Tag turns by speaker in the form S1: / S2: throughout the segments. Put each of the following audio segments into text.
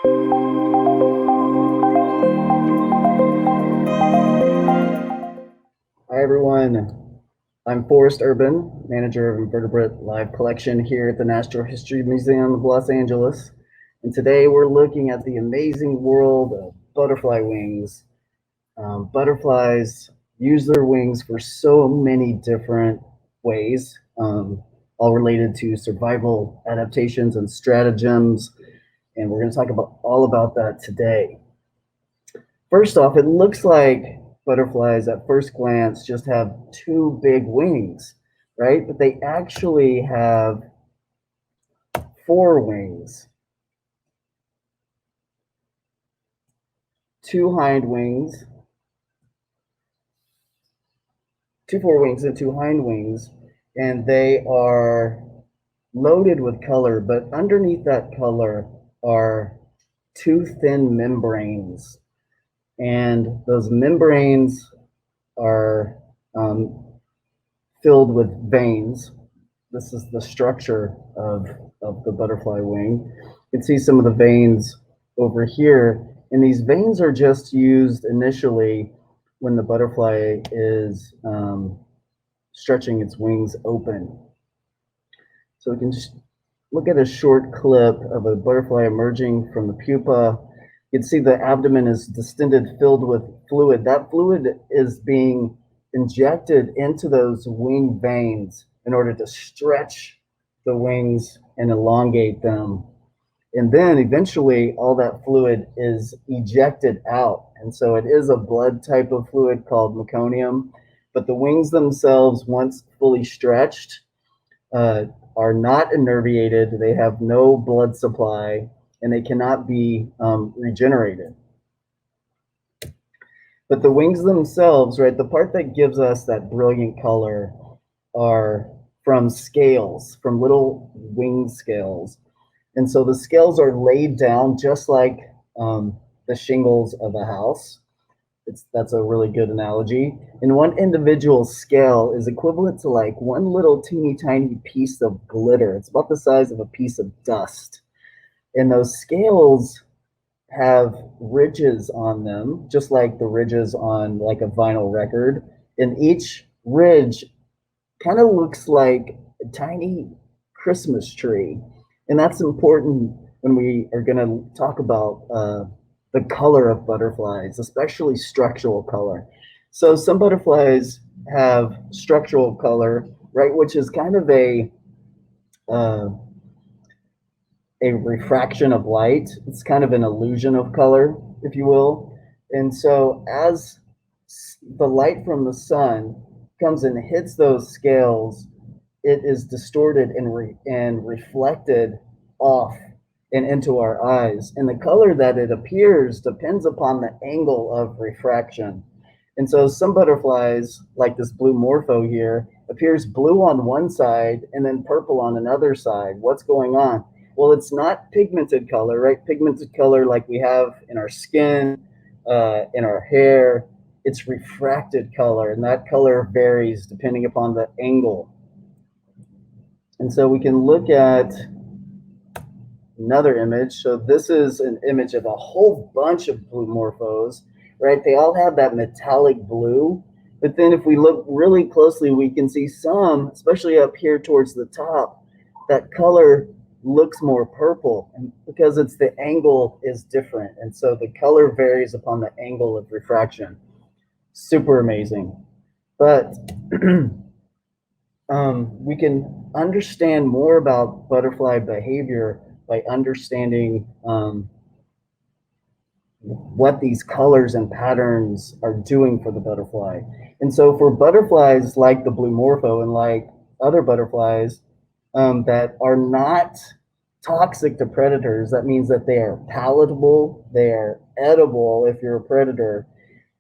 S1: Hi everyone, I'm Forrest Urban, manager of Invertebrate Live Collection here at the Natural History Museum of Los Angeles. And today we're looking at the amazing world of butterfly wings. Butterflies use their wings for so many different ways, all related to survival adaptations and stratagems. And we're going to talk about all about that today. First off, it looks like butterflies at first glance just have two big wings, right? But they actually have four wings. Two hind wings, two forewings and two hind wings, and they are loaded with color, but underneath that color are two thin membranes. And those membranes are filled with veins. This is the structure of the butterfly wing. You can see some of the veins over here, and these veins are just used initially when the butterfly is stretching its wings open. So we can just look at a short clip of a butterfly emerging from the pupa. You can see the abdomen is distended, filled with fluid. That fluid is being injected into those wing veins in order to stretch the wings and elongate them. And then eventually all that fluid is ejected out. And so it is a blood type of fluid called meconium. But the wings themselves, once fully stretched, are not innervated. They have no blood supply, and they cannot be regenerated. But the wings themselves, right, the part that gives us that brilliant color are from scales, from little wing scales. And so the scales are laid down just like the shingles of a house. That's a really good analogy. And one individual scale is equivalent to like one little teeny tiny piece of glitter. It's about the size of a piece of dust. And those scales have ridges on them, just like the ridges on like a vinyl record. And each ridge kind of looks like a tiny Christmas tree. And that's important when we are going to talk about the color of butterflies, especially structural color. So some butterflies have structural color, right, which is kind of a refraction of light. It's kind of an illusion of color, if you will. And so as the light from the sun comes and hits those scales, it is distorted and reflected off and into our eyes. And the color that it appears depends upon the angle of refraction. And so some butterflies, like this blue Morpho here, appears blue on one side and then purple on another side. What's going on? Well, it's not pigmented color, right? Pigmented color like we have in our skin, in our hair. It's refracted color, and that color varies depending upon the angle. And so we can look at another image. So this is an image of a whole bunch of blue morphos, right? They all have that metallic blue. But then if we look really closely, we can see some, especially up here towards the top, that color looks more purple, and because it's the angle is different. And so the color varies upon the angle of refraction. Super amazing. But we can understand more about butterfly behavior by understanding what these colors and patterns are doing for the butterfly. And so for butterflies like the blue Morpho and like other butterflies that are not toxic to predators, that means that they are palatable, they are edible if you're a predator.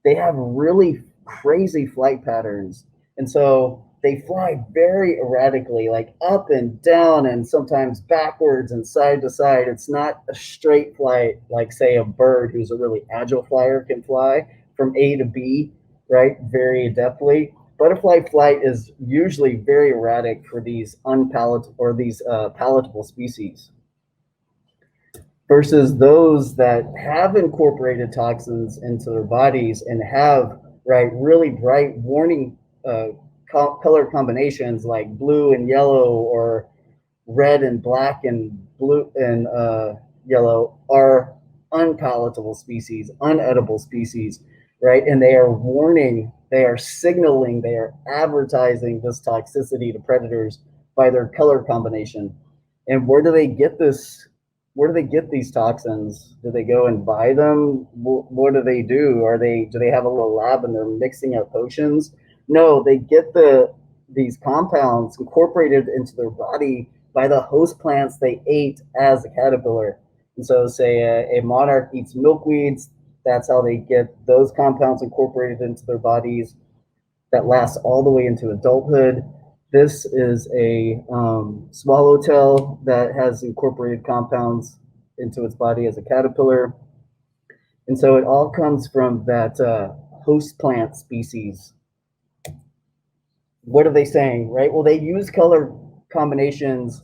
S1: They have really crazy flight patterns. And so they fly very erratically, like up and down and sometimes backwards and side to side. It's not a straight flight like, say, a bird who's a really agile flyer can fly from A to B, right, very adeptly. Butterfly flight is usually very erratic for these unpalatable or these palatable species. versus those that have incorporated toxins into their bodies and have, right, really bright warning color combinations like blue and yellow or red and black and blue and yellow are unpalatable species, unedible species, right? And they are warning, they are signaling, they are advertising this toxicity to predators by their color combination. And where do they get this? Where do they get these toxins? Do they go and buy them? What do they do? Do they have a little lab and they're mixing up potions? No, they get these compounds incorporated into their body by the host plants they ate as a caterpillar. And so, say a monarch eats milkweeds, that's how they get those compounds incorporated into their bodies that lasts all the way into adulthood. This is a swallowtail that has incorporated compounds into its body as a caterpillar. And so it all comes from that host plant species. What are they saying, right? Well, they use color combinations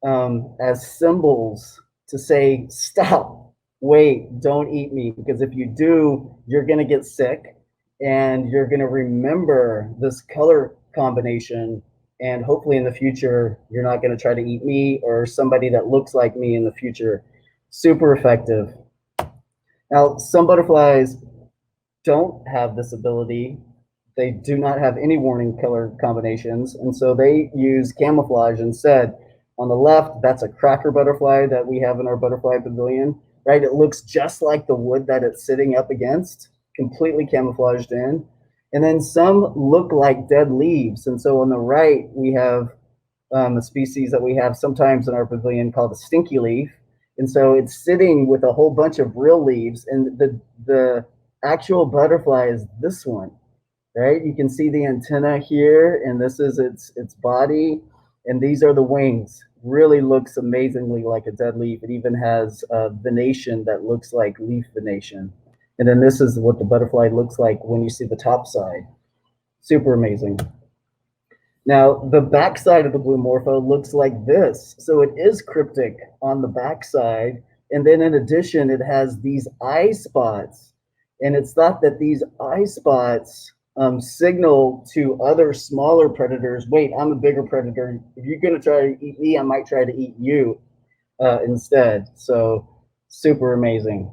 S1: as symbols to say, stop, wait, don't eat me, because if you do, you're going to get sick and you're going to remember this color combination, and hopefully in the future, you're not going to try to eat me or somebody that looks like me in the future. Super effective. Now, some butterflies don't have this ability. They do not have any warning color combinations, and so they use camouflage instead. On the left, that's a cracker butterfly that we have in our butterfly pavilion, right? It looks just like the wood that it's sitting up against, completely camouflaged in. And then some look like dead leaves. And so on the right, we have a species that we have sometimes in our pavilion called a stinky leaf. And so it's sitting with a whole bunch of real leaves, and the actual butterfly is this one, right? You can see the antenna here, and this is its body, and these are the wings. Really looks amazingly like a dead leaf. It even has a venation that looks like leaf venation. And then this is what the butterfly looks like when you see the top side. Super amazing. Now, the back side of the blue morpho looks like this. So it is cryptic on the back side. And then in addition, it has these eye spots. And it's thought that these eye spots signal to other smaller predators, wait, I'm a bigger predator. If you're going to try to eat me, I might try to eat you instead. So super amazing.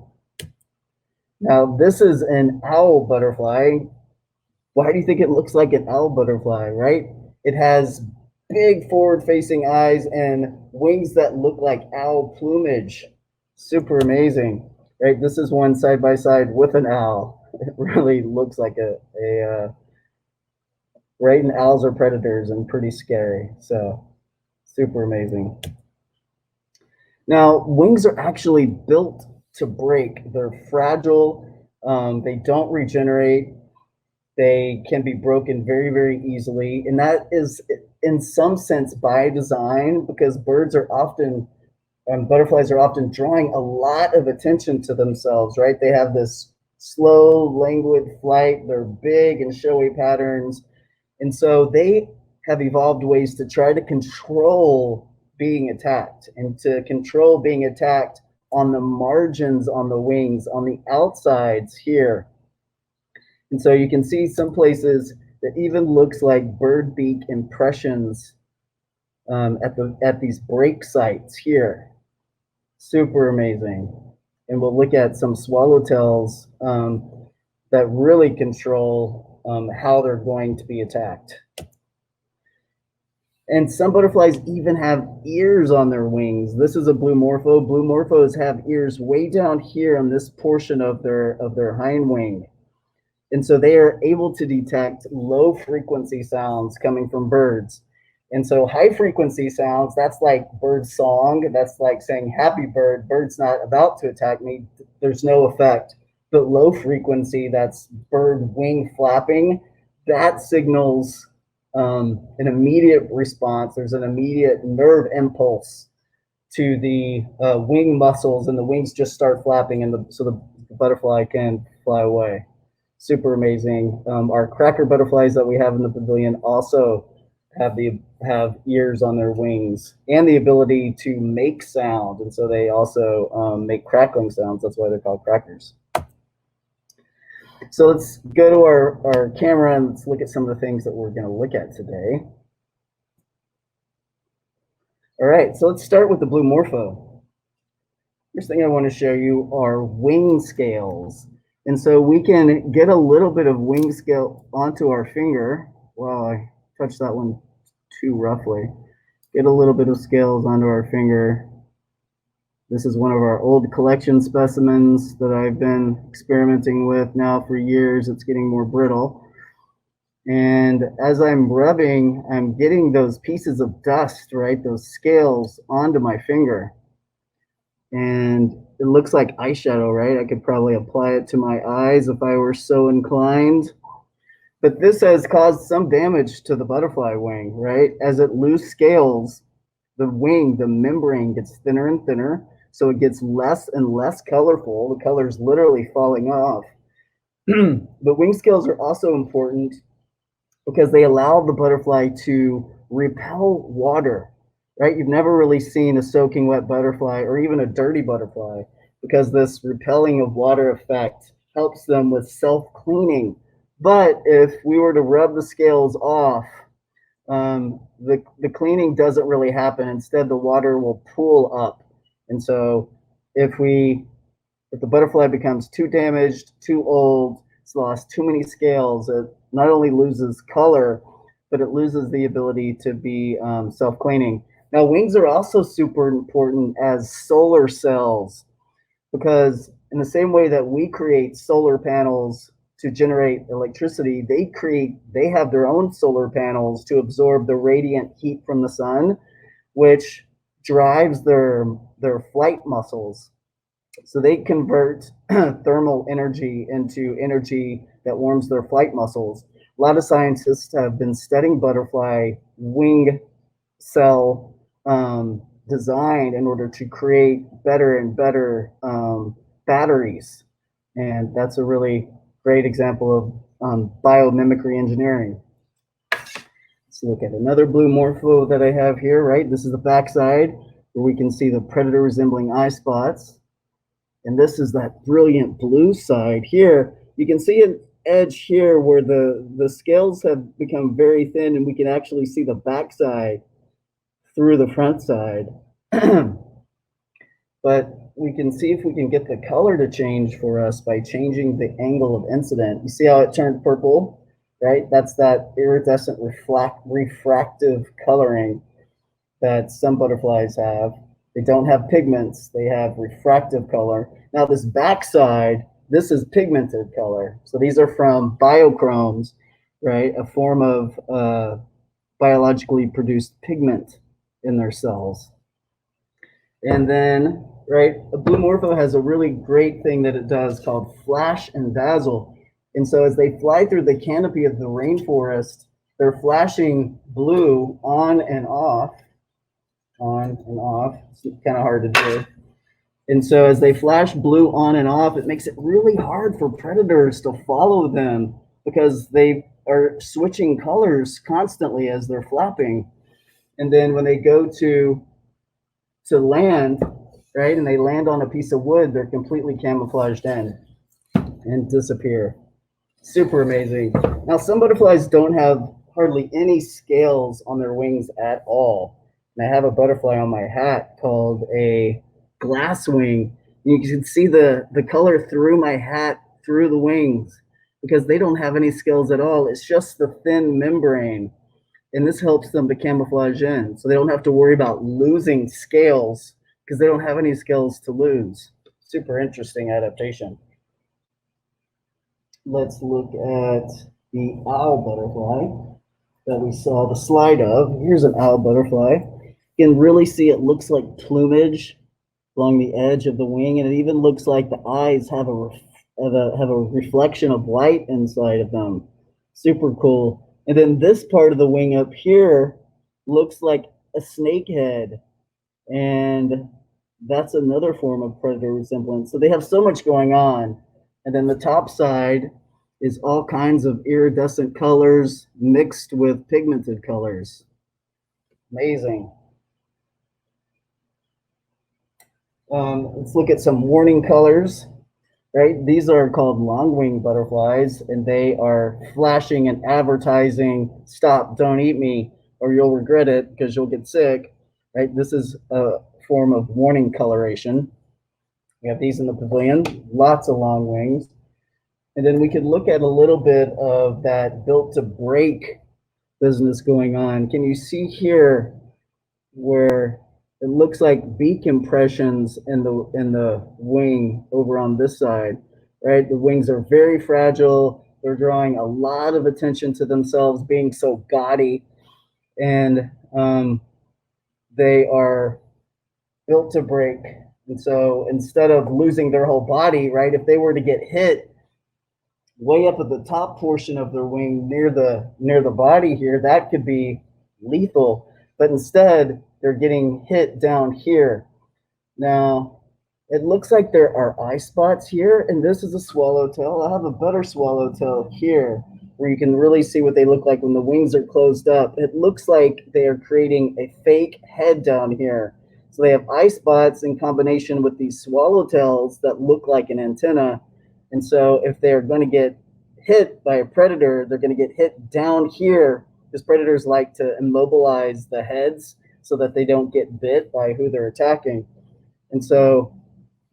S1: Now, this is an owl butterfly. Why do you think it looks like an owl butterfly, right? It has big forward-facing eyes and wings that look like owl plumage. Super amazing, right? This is one side by side with an owl. It really looks like right? And owls are predators and pretty scary. So super amazing. Now, wings are actually built to break. They're fragile. They don't regenerate. They can be broken very, very easily. And that is, in some sense, by design, because birds are often, butterflies are often drawing a lot of attention to themselves, right? They have this slow, languid flight. They're big and showy patterns. And so they have evolved ways to try to control being attacked and to control being attacked on the margins, on the wings, on the outsides here. And so you can see some places that even looks like bird beak impressions at these break sites here. Super amazing. And we'll look at some swallowtails that really control how they're going to be attacked. And some butterflies even have ears on their wings. This is a blue morpho. Blue morphos have ears way down here on this portion of their hind wing. And so they are able to detect low frequency sounds coming from birds. And so high frequency sounds, that's like bird song. That's like saying, happy bird, bird's not about to attack me. There's no effect. But low frequency, that's bird wing flapping, that signals an immediate response. There's an immediate nerve impulse to the wing muscles, and the wings just start flapping, and so the butterfly can fly away. Super amazing. Our cracker butterflies that we have in the pavilion also have ears on their wings and the ability to make sound, and so they also make crackling sounds. That's why they're called crackers. So let's go to our camera and let's look at some of the things that we're going to look at today. All right, so let's start with the blue Morpho. First thing I want to show you are wing scales. And so we can get a little bit of wing scale onto our finger. Wow, I touched that one too roughly. Get a little bit of scales onto our finger. This is one of our old collection specimens that I've been experimenting with now for years. It's getting more brittle. And as I'm rubbing, I'm getting those pieces of dust, right? Those scales onto my finger. And it looks like eyeshadow, right? I could probably apply it to my eyes if I were so inclined. But this has caused some damage to the butterfly wing, right? As it loses scales, the wing, the membrane gets thinner and thinner, so it gets less and less colorful. The color is literally falling off. The wing scales are also important because they allow the butterfly to repel water, right? You've never really seen a soaking wet butterfly or even a dirty butterfly because this repelling of water effect helps them with self-cleaning. But if we were to rub the scales off, the cleaning doesn't really happen. Instead, the water will pool up. And so if the butterfly becomes too damaged, too old, it's lost too many scales, it not only loses color, but it loses the ability to be self-cleaning. Now, wings are also super important as solar cells because in the same way that we create solar panels to generate electricity, they have their own solar panels to absorb the radiant heat from the sun, which drives their flight muscles. So they convert thermal energy into energy that warms their flight muscles. A lot of scientists have been studying butterfly wing cell design in order to create better and better batteries. And that's a really great example of biomimicry engineering. Let's look at another blue Morpho that I have here, right? This is the backside where we can see the predator resembling eye spots. And this is that brilliant blue side here. You can see an edge here where the scales have become very thin and we can actually see the backside through the front side. But we can see if we can get the color to change for us by changing the angle of incident. You see how it turned purple, right? That's that iridescent refractive coloring that some butterflies have. They don't have pigments, they have refractive color. Now this backside, this is pigmented color. So these are from biochromes, right? A form of biologically produced pigment in their cells. And then, right, a blue Morpho has a really great thing that it does called flash and dazzle. And so as they fly through the canopy of the rainforest, they're flashing blue on and off. It's kind of hard to do. And so as they flash blue on and off, it makes it really hard for predators to follow them because they are switching colors constantly as they're flapping. And then when they go to land, right, and they land on a piece of wood, they're completely camouflaged in and disappear. Super amazing. Now, some butterflies don't have hardly any scales on their wings at all. And I have a butterfly on my hat called a glasswing. You can see the color through my hat, through the wings, because they don't have any scales at all. It's just the thin membrane. And this helps them to camouflage in. So they don't have to worry about losing scales because they don't have any scales to lose. Super interesting adaptation. Let's look at the owl butterfly that we saw the slide of. Here's an owl butterfly. You can really see it looks like plumage along the edge of the wing, and it even looks like the eyes have a reflection of light inside of them. Super cool. And then this part of the wing up here looks like a snake head, and that's another form of predator resemblance. So they have so much going on. And then the top side is all kinds of iridescent colors mixed with pigmented colors. Amazing. Let's look at some warning colors, right? These are called long-winged butterflies, and they are flashing and advertising, stop, don't eat me, or you'll regret it because you'll get sick, right? This is a form of warning coloration. We have these in the pavilion, lots of long wings. And then we could look at a little bit of that built to break business going on. Can you see here where it looks like beak impressions in the wing over on this side, right? The wings are very fragile. They're drawing a lot of attention to themselves, being so gaudy, and they are built to break. And so instead of losing their whole body, right, if they were to get hit way up at the top portion of their wing near the body here, that could be lethal. But instead, they're getting hit down here. Now, it looks like there are eye spots here, and this is a swallowtail. I have a better swallowtail here where you can really see what they look like when the wings are closed up. It looks like they are creating a fake head down here. So they have eye spots in combination with these swallowtails that look like an antenna. And so if they're going to get hit by a predator, they're going to get hit down here, because predators like to immobilize the heads so that they don't get bit by who they're attacking. And so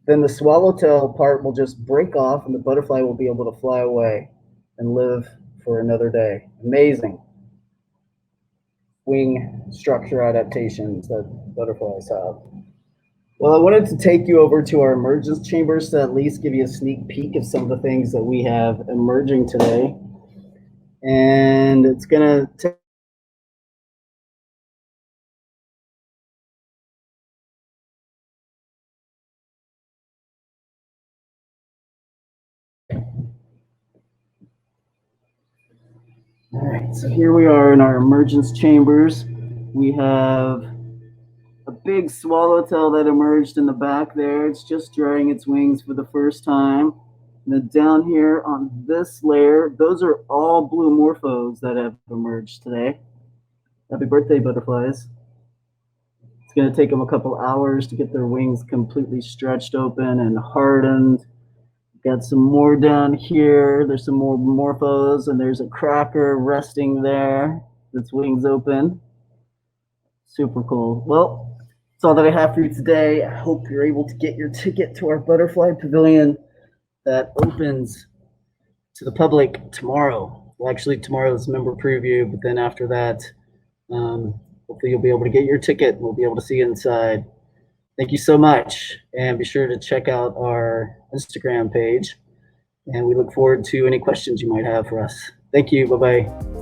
S1: then the swallowtail part will just break off and the butterfly will be able to fly away and live for another day. Amazing wing structure adaptations that butterflies have. Well, I wanted to take you over to our emergence chambers to at least give you a sneak peek of some of the things that we have emerging today. And it's going to take all right, so here we are in our emergence chambers. We have a big swallowtail that emerged in the back there. It's just drying its wings for the first time. And then down here on this layer, those are all blue morphos that have emerged today. Happy birthday, butterflies. It's going to take them a couple hours to get their wings completely stretched open and hardened. Got some more down here. There's some more morphos, and there's a cracker resting there. Its wings open. Super cool. Well, that's all that I have for you today. I hope you're able to get your ticket to our butterfly pavilion that opens to the public tomorrow. Well, actually, tomorrow is member preview, but then after that, hopefully you'll be able to get your ticket. We'll be able to see inside. Thank you so much, and be sure to check out our Instagram page, and we look forward to any questions you might have for us. Thank you. Bye-bye.